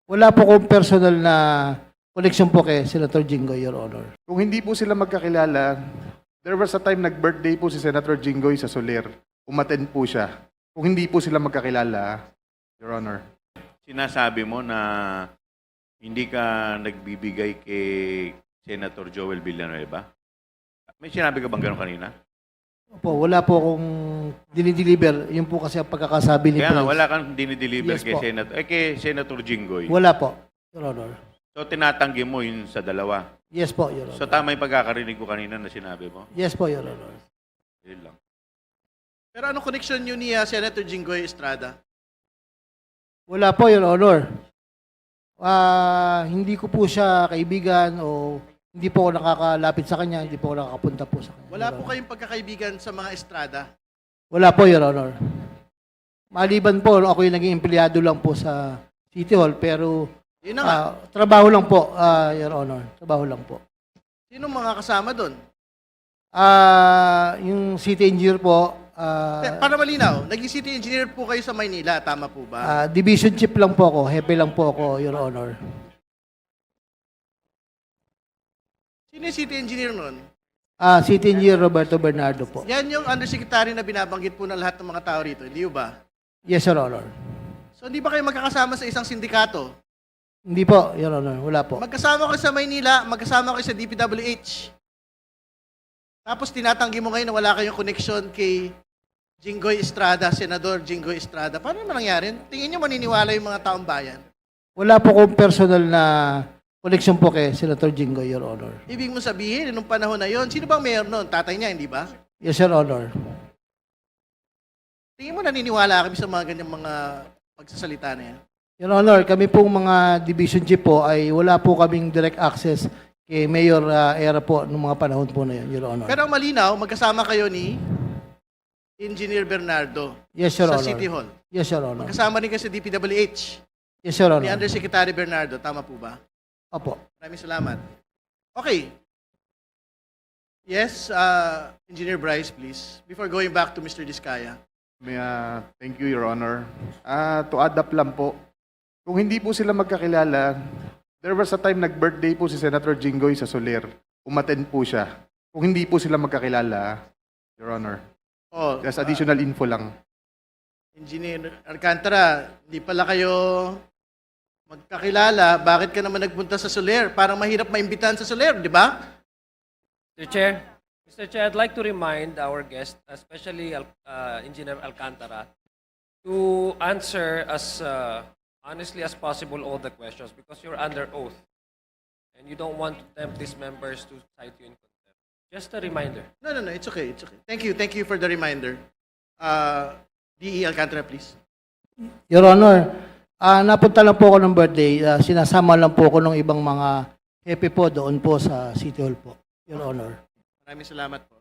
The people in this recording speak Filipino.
Wala po kong personal na connection po kay Senator Jinggoy, Your Honor. Kung hindi po sila magkakilala, there was a time nag-birthday po si Senator Jinggoy sa Soler. Umattend po siya. Kung hindi po sila magkakilala, Your Honor. Sinasabi mo na hindi ka nagbibigay kay Senator Joel Villanueva? May sinabi ka bang gano'n kanina? Opo, wala po akong dinideliver. Yun po kasi ang pagkakasabi ni Kaya nga, Prince. wala kang dinideliver Yes kay po. Senator Jinggoy. Wala po, Your Honor. So, tinatanggi mo yun sa dalawa. Yes po, Your Honor. So, tama yung pagkakarinig ko kanina na sinabi mo? Yes po, Your Honor. Yun lang. Pero ano connection nyo ni Senator Jinggoy Estrada? Wala po, Your Honor. Hindi ko po siya kaibigan o hindi po ako nakakalapit sa kanya, hindi po ako nakakapunta po sa kanya. Wala Your po Honor. kayong pagkakaibigan sa mga Estrada? Wala po, Your Honor. Maliban po, ako yung naging empleyado lang po sa City Hall, pero Yun na nga. trabaho lang po, Your Honor. Trabaho lang po. Sino mga kasama doon? Yung city engineer po, Para malinaw, naging city engineer po kayo sa Maynila, tama po ba? division chief lang po ako, hepe lang po ako, Your Honor. Sino yung city engineer noon? City engineer Roberto Bernardo po. Yan yung undersecretary na binabanggit po ng lahat ng mga tao rito, hindi ba? Yes, Your Honor. So hindi ba kayo magkakasama sa isang sindikato? Hindi po, Your Honor. Wala po. Magkasama kayo sa Maynila, magkasama kayo sa DPWH. Tapos tinatanggi mo ngayon na wala kayong connection kay Jinggoy Estrada, Senador Jinggoy Estrada. Paano naman nangyari? Tingin nyo maniniwala yung mga taong bayan? Wala po kong personal na connection po kay Senator Jinggoy, Your Honor. Ibig mo sabihin, nung panahon na yon, sino bang mayor noon? Tatay niya, hindi ba? Yes, Your Honor. Tingin mo naniniwala kami sa mga ganyang mga pagsasalita na yan? Your Honor, kami pong mga division chief po ay wala po kaming direct access kay Mayor Era po noong mga panahon po na yun, Your Honor. Pero ang malinaw, magkasama kayo ni Engineer Bernardo Yes, Your sa Honor. City Hall. Yes, Your Honor. Magkasama rin kayo sa DPWH Yes, Your ni Honor. Undersecretary Bernardo. Tama po ba? Opo. Maraming salamat. Okay. Yes, Engineer Bryce, please. Before going back to Mr. Diskaya. Thank you, Your Honor. To add up lang po, kung hindi po sila magkakilala, there was a time nag-birthday po si Senator Jinggoy sa Soler. Umattend po siya. Kung hindi po sila magkakilala, Your Honor. Oh, Just additional info lang. Engineer Alcantara, hindi pala kayo magkakilala. Bakit ka naman nagpunta sa Soler? Parang mahirap maimbitahan sa Soler, di ba? Mr. Chair, I'd like to remind our guest, especially Engineer Alcantara, to answer as honestly as possible all the questions because you're under oath and you don't want to tempt these members to cite you in contempt. Just a reminder. No, it's okay, it's okay. Thank you for the reminder. DE Alcantara, please. Your Honor, napunta lang po ako ng birthday. Sinasama lang po ako ng ibang mga hepe po doon po sa City Hall po, Your Honor. Maraming salamat po.